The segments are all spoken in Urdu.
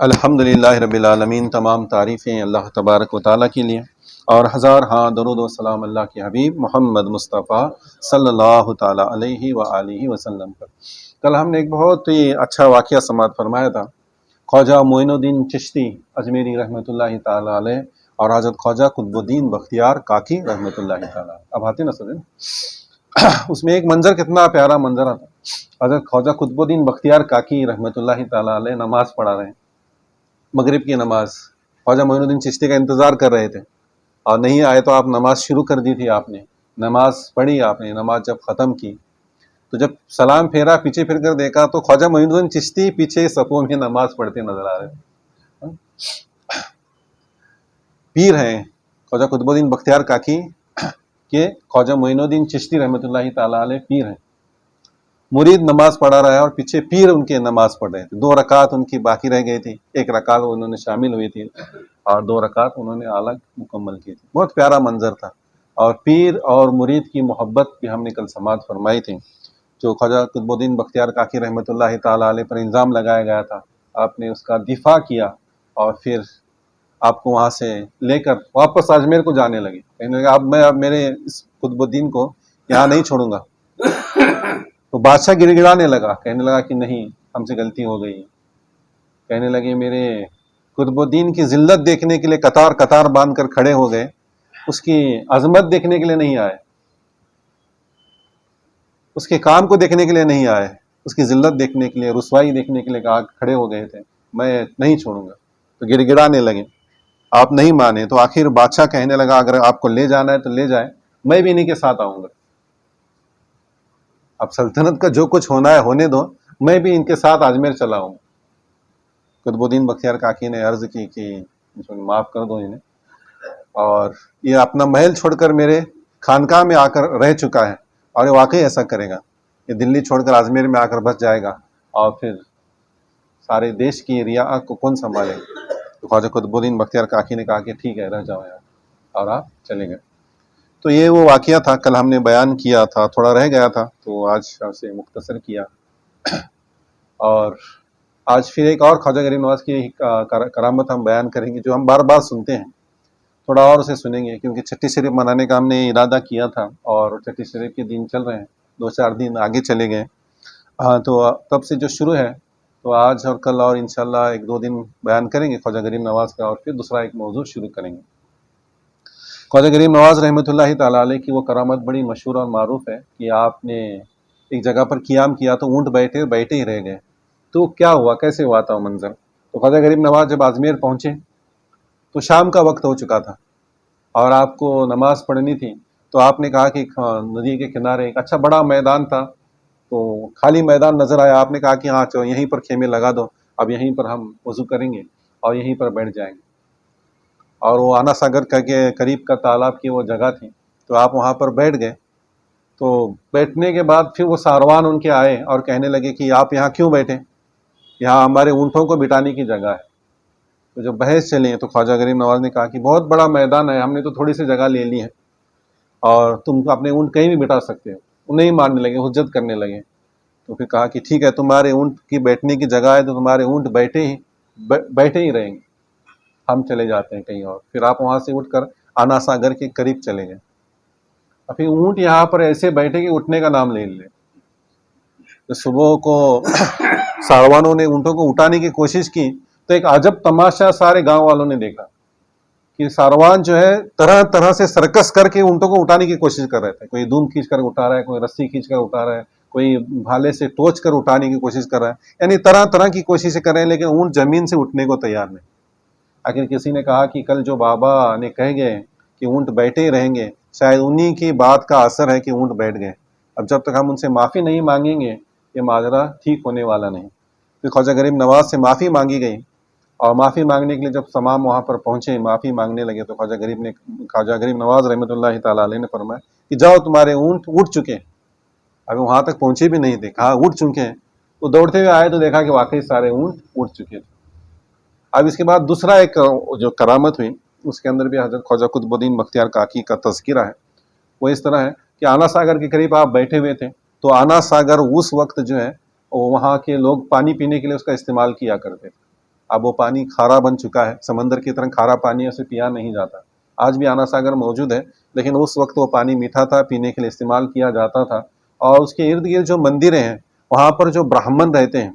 الحمدللہ رب العالمین، تمام تعریفیں اللہ تبارک و تعالیٰ کے لیے، اور ہزار درود و سلام اللہ کے حبیب محمد مصطفیٰ صلی اللہ تعالیٰ علیہ وآلہ وسلم پر۔ کل ہم نے ایک بہت ہی اچھا واقعہ سماعت فرمایا تھا۔ خواجہ معین الدین چشتی اجمیری رحمۃ اللہ تعالیٰ علیہ اور حضرت خواجہ قطب الدین بختیار کاکی رحمۃ اللہ تعالیٰ، اب آتے نا سمجھ۔ اس میں ایک منظر، کتنا پیارا منظر آتا۔ حضرت خواجہ قطب الدین بختیار کاکی رحمۃ اللہ تعالیٰ علیہ نماز پڑھا رہے ہیں، مغرب کی نماز۔ خواجہ معین الدین چشتی کا انتظار کر رہے تھے اور نہیں آئے تو آپ نماز شروع کر دی تھی۔ آپ نے نماز پڑھی، آپ نے نماز جب ختم کی تو جب سلام پھیرا، پیچھے پھر کر دیکھا تو خواجہ معین الدین چشتی پیچھے صفوں میں نماز پڑھتے نظر آ رہے تھے۔ پیر ہیں خواجہ قطب الدین بختیار کاکی کے، خواجہ معین الدین چشتی رحمۃ اللہ تعالیٰ علیہ پیر ہیں۔ مرید نماز پڑھا رہا ہے اور پیچھے پیر ان کے نماز پڑھ رہے تھے۔ 2 رکعت ان کی باقی رہ گئی تھی، 1 رکعت انہوں نے شامل ہوئی تھی اور 2 رکعت انہوں نے الگ مکمل کی تھی۔ بہت پیارا منظر تھا، اور پیر اور مرید کی محبت بھی ہم نے کل سماعت فرمائی تھی۔ جو خواجہ قطب الدین بختیار کاکی رحمۃ اللہ تعالیٰ علیہ پر الزام لگایا گیا تھا، آپ نے اس کا دفاع کیا اور پھر آپ کو وہاں سے لے کر واپس اجمیر کو جانے لگے۔ کہنے لگے اب میں میرے اس قطب الدین کو یہاں نہیں چھوڑوں گا۔ تو بادشاہ گڑ گڑانے لگا، کہنے لگا کہ نہیں، ہم سے غلطی ہو گئی۔ کہنے لگے میرے قطب الدین کی ذلت دیکھنے کے لیے قطار قطار باندھ کر کھڑے ہو گئے، اس کی عظمت دیکھنے کے لیے نہیں آئے، اس کے کام کو دیکھنے کے لیے نہیں آئے، اس کی ذلت دیکھنے کے لیے، رسوائی دیکھنے کے لیے کھڑے ہو گئے تھے، میں نہیں چھوڑوں گا۔ تو گڑ گڑانے لگے، آپ نہیں مانے تو آخر بادشاہ کہنے لگا اگر آپ کو لے جانا ہے تو لے جائے، میں بھی انہیں کے ساتھ آؤں گا۔ اب سلطنت کا جو کچھ ہونا ہے ہونے دو، میں بھی ان کے ساتھ اجمیر چلا ہوں۔ قطب الدین بختیار کاکی نے عرض کی کہ معاف کر دو انہیں، اور یہ اپنا محل چھوڑ کر میرے خانقاہ میں آ کر رہ چکا ہے، اور یہ واقعی ایسا کرے گا۔ یہ دلی چھوڑ کر اجمیر میں آ کر بس جائے گا، اور پھر سارے دیش کی رعایا کو کون سنبھالے؟ تو خواجہ قطب الدین بختیار کاکی نے کہا کہ ٹھیک ہے، رہ جاؤ یار، اور آپ چلے گئے۔ تو یہ وہ واقعہ تھا، کل ہم نے بیان کیا تھا، تھوڑا رہ گیا تھا تو آج اسے مختصر کیا۔ اور آج پھر ایک اور خواجہ غریب نواز کی کرامت ہم بیان کریں گے، جو ہم بار بار سنتے ہیں، تھوڑا اور اسے سنیں گے، کیونکہ چھٹی شریف منانے کا ہم نے ارادہ کیا تھا اور چھٹی شریف کے دن چل رہے ہیں، 2-4 دن آگے چلے گئے۔ تو تب سے جو شروع ہے، تو آج اور کل اور انشاءاللہ 1-2 دن بیان کریں گے خواجہ غریب نواز کا، اور پھر دوسرا ایک موضوع شروع کریں گے۔ خواجہ غریب نواز رحمۃ اللہ تعالیٰ علیہ کی وہ کرامت بڑی مشہور اور معروف ہے کہ آپ نے ایک جگہ پر قیام کیا تو اونٹ بیٹھے ہی رہ گئے۔ تو کیا ہوا، کیسے ہوا تھا وہ منظر؟ تو خواجہ غریب نواز جب اجمیر پہنچے تو شام کا وقت ہو چکا تھا، اور آپ کو نماز پڑھنی تھی۔ تو آپ نے کہا کہ ندی کے کنارے ایک اچھا بڑا میدان تھا، تو خالی میدان نظر آیا۔ آپ نے کہا کہ ہاں چلو یہیں پر خیمے لگا دو، اب یہیں پر ہم وضو کریں گے اور یہیں پر بیٹھ جائیں گے۔ اور وہ آنا ساگر کے قریب کا تالاب کی وہ جگہ تھی، تو آپ وہاں پر بیٹھ گئے۔ تو بیٹھنے کے بعد پھر وہ ساروان ان کے آئے اور کہنے لگے کہ آپ یہاں کیوں بیٹھے، یہاں ہمارے اونٹوں کو بٹھانے کی جگہ ہے۔ تو جب بحث چلے تو خواجہ غریب نواز نے کہا کہ بہت بڑا میدان ہے، ہم نے تو تھوڑی سی جگہ لے لی ہے، اور تم اپنے اونٹ کہیں بھی بٹھا سکتے ہو۔ وہ نہیں ماننے لگے، حجت کرنے لگے۔ تو پھر کہا کہ ٹھیک ہے، تمہارے اونٹ کی بیٹھنے کی جگہ ہے تو تمہارے اونٹ بیٹھے ہی رہیں گے، ہم چلے جاتے ہیں کہیں اور۔ پھر آپ وہاں سے اٹھ کر آنا ساگر کے قریب چلے گئے۔ ابھی اونٹ یہاں پر ایسے بیٹھے کہ اٹھنے کا نام لے لے۔ تو صبح کو ساروانوں نے اونٹوں کو اٹھانے کی کوشش کی تو ایک عجب تماشا سارے گاؤں والوں نے دیکھا کہ ساروان جو ہے طرح طرح سے سرکس کر کے اونٹوں کو اٹھانے کی کوشش کر رہے تھے۔ کوئی دم کھینچ کر اٹھا رہا ہے، کوئی رسی کھینچ کر اٹھا رہا ہے، کوئی بھالے سے ٹوچ کر اٹھانے کی کوشش کر رہا ہے، یعنی طرح طرح کی کوششیں کر رہے ہیں، لیکن اونٹ زمین سے اٹھنے کو تیار نہیں۔ آخر کسی نے کہا کہ کل جو بابا نے کہہ گئے کہ اونٹ بیٹھے ہی رہیں گے، شاید انہی کی بات کا اثر ہے کہ اونٹ بیٹھ گئے۔ اب جب تک ہم ان سے معافی نہیں مانگیں گے یہ ماجرا ٹھیک ہونے والا نہیں۔ پھر خواجہ غریب نواز سے معافی مانگی گئی، اور معافی مانگنے کے لیے جب تمام وہاں پر پہنچے، معافی مانگنے لگے، تو خواجہ غریب نواز رحمۃ اللہ تعالیٰ علیہ نے فرمایا کہ جاؤ تمہارے اونٹ اٹھ چکے۔ ابھی وہاں تک پہنچے بھی نہیں تھے، کہا اٹھ چکے ہیں۔ تو دوڑتے ہوئے آئے تو دیکھا کہ واقعی سارے اونٹ اٹھ چکے تھے۔ اب اس کے بعد دوسرا ایک جو کرامت ہوئی، اس کے اندر بھی حضرت خواجہ قطب الدین بختیار کاکی کا تذکرہ ہے۔ وہ اس طرح ہے کہ آنا ساگر کے قریب آپ بیٹھے ہوئے تھے، تو آنا ساگر اس وقت جو ہے وہاں کے لوگ پانی پینے کے لیے اس کا استعمال کیا کرتے تھے، اب وہ پانی کھارا بن چکا ہے، سمندر کی طرح کھارا پانی ہے، اسے پیا نہیں جاتا۔ آج بھی آنا ساگر موجود ہے، لیکن اس وقت وہ پانی میٹھا تھا، پینے کے لیے استعمال کیا جاتا تھا۔ اور اس کے ارد گرد جو مندریں ہیں، وہاں پر جو براہمن رہتے ہیں،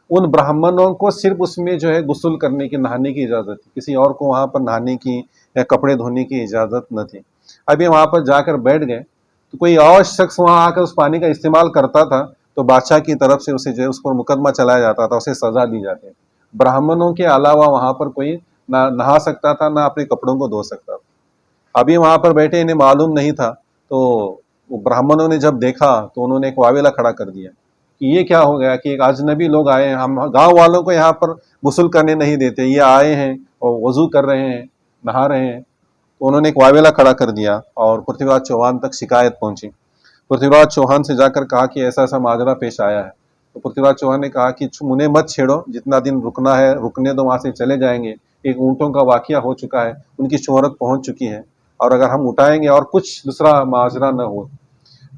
ان براہمنوں کو صرف اس میں جو ہے غسل کرنے کی، نہانے کی اجازت تھی، کسی اور کو وہاں پر نہانے کی یا کپڑے دھونے کی اجازت نہ تھی۔ ابھی وہاں پر جا کر بیٹھ گئے تو کوئی اور شخص وہاں آ کر اس پانی کا استعمال کرتا تھا تو بادشاہ کی طرف سے اسے جو ہے اس پر مقدمہ چلایا جاتا تھا، اسے سزا دی جاتی ہے۔ براہمنوں کے علاوہ وہاں پر کوئی نہ نہا سکتا تھا، نہ اپنے کپڑوں کو دھو سکتا تھا۔ ابھی وہاں پر بیٹھے انہیں معلوم نہیں تھا، تو وہ براہمنوں نے جب دیکھا تو انہوں نے ایک واویلا کھڑا کر دیا کہ یہ کیا ہو گیا کہ ایک اجنبی لوگ آئے ہیں، ہم گاؤں والوں کو یہاں پر غسل کرنے نہیں دیتے، یہ آئے ہیں اور وضو کر رہے ہیں، نہا رہے ہیں۔ تو انہوں نے ایک واویلا کھڑا کر دیا اور پرتھوی راج چوہان تک شکایت پہنچی۔ پرتھوی راج چوہان سے جا کر کہا کہ ایسا ایسا ماجرا پیش آیا ہے۔ تو پرتھوی راج چوہان نے کہا کہ انہیں مت چھیڑو، جتنا دن رکنا ہے رکنے دو، وہاں سے چلے جائیں گے۔ ایک اونٹوں کا واقعہ ہو چکا ہے، ان کی شہرت پہنچ چکی ہے، اور اگر ہم اٹھائیں گے اور کچھ دوسرا ماجرا نہ ہو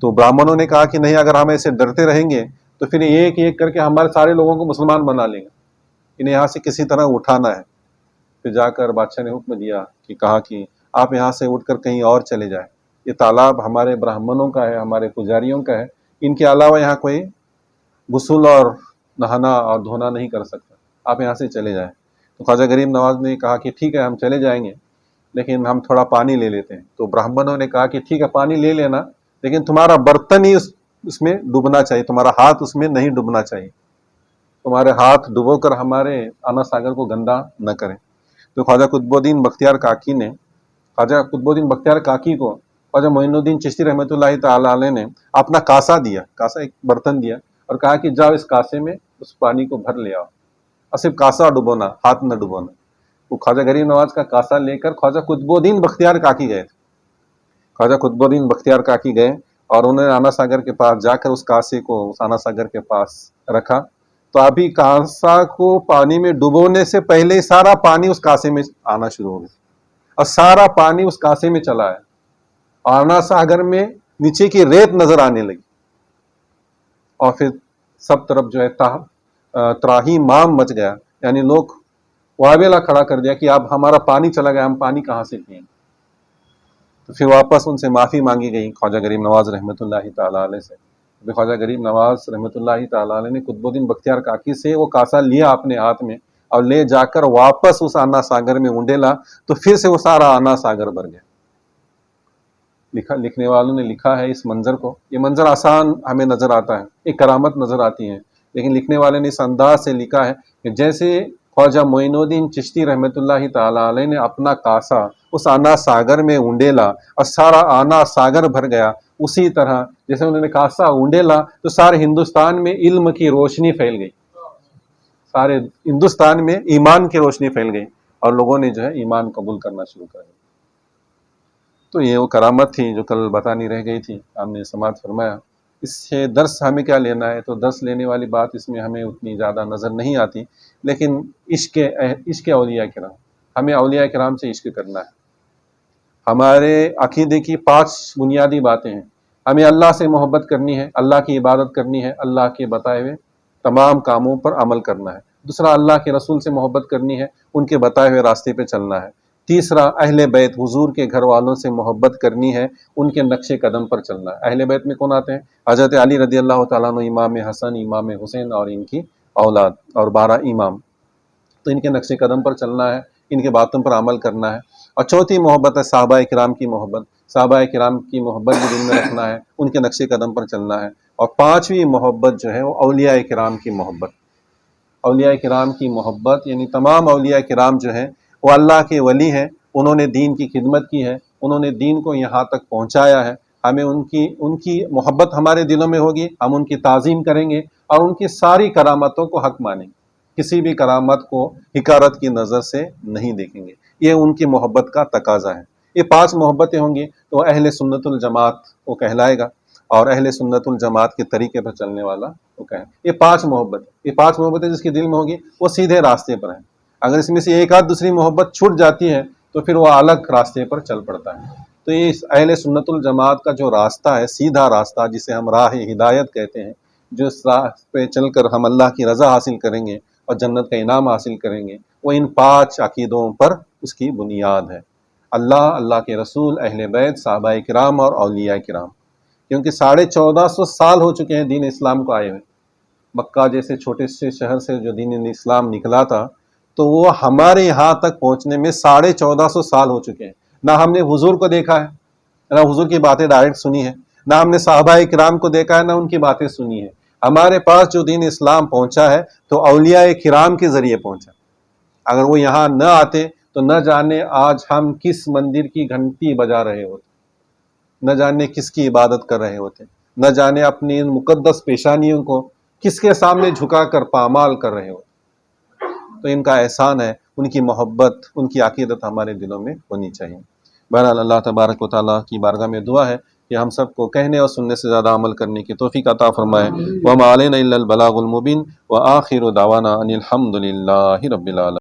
تو براہمنوں نے کہا کہ نہیں، اگر ہم ایسے ڈرتے رہیں گے تو پھر ایک ایک کر کے ہمارے سارے لوگوں کو مسلمان بنا لیں گے، انہیں یہاں سے کسی طرح اٹھانا ہے۔ پھر جا کر بادشاہ نے حکم دیا کہ کہا کہ آپ یہاں سے اٹھ کر کہیں اور چلے جائیں، یہ تالاب ہمارے براہمنوں کا ہے، ہمارے پجاریوں کا ہے، ان کے علاوہ یہاں کوئی غسل اور نہانا اور دھونا نہیں کر سکتا، آپ یہاں سے چلے جائیں۔ تو خواجہ غریب نواز نے کہا کہ ٹھیک ہے، ہم چلے جائیں گے، لیکن ہم تھوڑا پانی لے لیتے ہیں۔ تو براہمنوں نے کہا کہ ٹھیک ہے، پانی لے لینا، لیکن تمہارا برتن ہی اس میں ڈوبنا چاہیے، تمہارا ہاتھ اس میں نہیں ڈوبنا چاہیے، تمہارے ہاتھ ڈبو کر ہمارے آنا ساگر کو گندا نہ کریں۔ تو خواجہ قطب الدین بختیار کاکی نے، خواجہ قطب الدین بختیار کاکی کو خواجہ معین الدین چشتی رحمۃ اللہ تعالی علیہ نے اپنا کاسا دیا، کاسا ایک برتن دیا، اور کہا کہ جاؤ اس کاسے میں اس پانی کو بھر لے آؤ، اور صرف کاسا ڈبونا، ہاتھ نہ ڈبونا۔ وہ خواجہ غریب نواز کا کاسا لے کر خواجہ قطب الدین بختیار کاکی گئے تھے۔ خواجہ قطب الدین بختیار کاکی گئے اور انہوں نے آنا ساگر کے پاس جا کر اس کاسے کو اس آنا ساگر کے پاس رکھا، تو ابھی کاسا کو پانی میں ڈبونے سے پہلے ہی سارا پانی اس کاسے میں آنا شروع ہو گیا، اور سارا پانی اس کاسے میں چلا ہے۔ آنا ساگر میں نیچے کی ریت نظر آنے لگی، اور پھر سب طرف جو ہے تراہی مام مچ گیا، یعنی لوگ واویلا کھڑا کر دیا کہ اب ہمارا پانی چلا گیا، ہم پانی کہاں سے پئیں۔ تو پھر واپس ان سے معافی مانگی گئی خواجہ غریب نواز رحمۃ اللہ تعالیٰ علیہ سے۔ خواجہ غریب نواز رحمۃ اللہ تعالیٰ علیہ نے قطب الدین بختیار کاکی سے وہ کاسا لیا اپنے ہاتھ میں، اور لے جا کر واپس اس آنا ساگر میں اونڈیلا، تو پھر سے وہ سارا آنا ساگر بھر گیا۔ لکھنے والوں نے لکھا ہے اس منظر کو، یہ منظر آسان ہمیں نظر آتا ہے، ایک کرامت نظر آتی ہے، لیکن لکھنے والے نے اس انداز سے لکھا ہے کہ جیسے خواجہ معین الدین چشتی رحمۃ اللہ تعالیٰ علیہ نے اپنا کاسا اس آنا ساگر میں اونڈیلا اور سارا آنا ساگر بھر گیا، اسی طرح جیسے انہوں نے کاسا اونڈیلا تو سارے ہندوستان میں علم کی روشنی پھیل گئی، سارے ہندوستان میں ایمان کی روشنی پھیل گئی، اور لوگوں نے جو ہے ایمان قبول کرنا شروع کر دیا۔ تو یہ وہ کرامت تھی جو کل بتانی رہ گئی تھی، ہم نے سماعت فرمایا۔ اس سے درس ہمیں کیا لینا ہے؟ تو درس لینے والی بات اس میں ہمیں اتنی زیادہ نظر نہیں آتی، لیکن عشق اولیاء کرام، ہمیں اولیاء کرام سے عشق کرنا ہے۔ ہمارے عقیدے کی 5 بنیادی باتیں ہیں، ہمیں اللہ سے محبت کرنی ہے، اللہ کی عبادت کرنی ہے، اللہ کے بتائے ہوئے تمام کاموں پر عمل کرنا ہے۔ دوسرا، اللہ کے رسول سے محبت کرنی ہے، ان کے بتائے ہوئے راستے پہ چلنا ہے۔ تیسرا، اہل بیت حضور کے گھر والوں سے محبت کرنی ہے، ان کے نقش قدم پر چلنا ہے۔ اہل بیت میں کون آتے ہیں؟ حضرت علی رضی اللہ تعالیٰ عنہ، امام حسن، امام حسین اور ان کی اولاد، اور 12 امام، تو ان کے نقش قدم پر چلنا ہے، ان کے باتوں پر عمل کرنا ہے۔ اور چوتھی محبت ہے صحابہ کرام کی محبت، صحابہ کرام کی محبت بھی دل میں رکھنا ہے، ان کے نقش قدم پر چلنا ہے۔ اور 5ویں محبت جو ہے وہ اولیاء کرام کی محبت۔ اولیاء کرام کی محبت یعنی تمام اولیاء کرام جو ہیں وہ اللہ کے ولی ہیں، انہوں نے دین کی خدمت کی ہے، انہوں نے دین کو یہاں تک پہنچایا ہے۔ ہمیں ان کی محبت ہمارے دلوں میں ہوگی، ہم ان کی تعظیم کریں گے اور ان کی ساری کرامتوں کو حق مانیں گے، کسی بھی کرامت کو حقارت کی نظر سے نہیں دیکھیں گے۔ یہ ان کی محبت کا تقاضا ہے۔ یہ 5 محبتیں ہوں گی تو اہل سنت الجماعت وہ کہلائے گا، اور اہل سنت الجماعت کے طریقے پر چلنے والا وہ کہے۔ یہ 5 محبتیں جس کے دل میں ہوگی وہ سیدھے راستے پر ہیں۔ اگر اس میں سے ایک آدھ دوسری محبت چھوٹ جاتی ہے تو پھر وہ الگ راستے پر چل پڑتا ہے۔ تو یہ اہل سنت الجماعت کا جو راستہ ہے، سیدھا راستہ جسے ہم راہ ہدایت کہتے ہیں، جو اس راہ پہ چل کر ہم اللہ کی رضا حاصل کریں گے، اور جنت کا انعام حاصل کریں گے، وہ ان 5 عقیدوں پر اس کی بنیاد ہے: اللہ، اللہ کے رسول، اہل بیت، صحابہ کرام اور اولیاء کرام۔ کیونکہ 1450 سال ہو چکے ہیں دین اسلام کو آئے ہوئے۔ مکہ جیسے چھوٹے سے شہر سے جو دین اسلام نکلا تھا، تو وہ ہمارے یہاں تک پہنچنے میں 1450 سال ہو چکے ہیں۔ نہ ہم نے حضور کو دیکھا ہے، نہ حضور کی باتیں ڈائریکٹ سنی ہے، نہ ہم نے صحابہ کرام کو دیکھا ہے، نہ ان کی باتیں سنی ہے۔ ہمارے پاس جو دین اسلام پہنچا ہے تو اولیاء کرام کے ذریعے پہنچا۔ اگر وہ یہاں نہ آتے تو نہ جانے آج ہم کس مندر کی گھنٹی بجا رہے ہوتے، نہ جانے کس کی عبادت کر رہے ہوتے، نہ جانے اپنی ان مقدس پیشانیوں کو کس کے سامنے جھکا کر پامال کر رہے ہوتے۔ تو ان کا احسان ہے، ان کی محبت، ان کی عقیدت ہمارے دلوں میں ہونی چاہیے۔ بہرحال اللہ تبارک و تعالیٰ کی بارگاہ میں دعا ہے کہ ہم سب کو کہنے اور سننے سے زیادہ عمل کرنے کی توفیق عطا فرمائے۔ وَمَا عَلَيْنَا إِلَّا الْبَلَاغُ الْمُبِينُ وَآخِرُ دَعْوَانَا أَنِ الْحَمْدُ لِلَّهِ رَبِّ الْعَالَمِينَ۔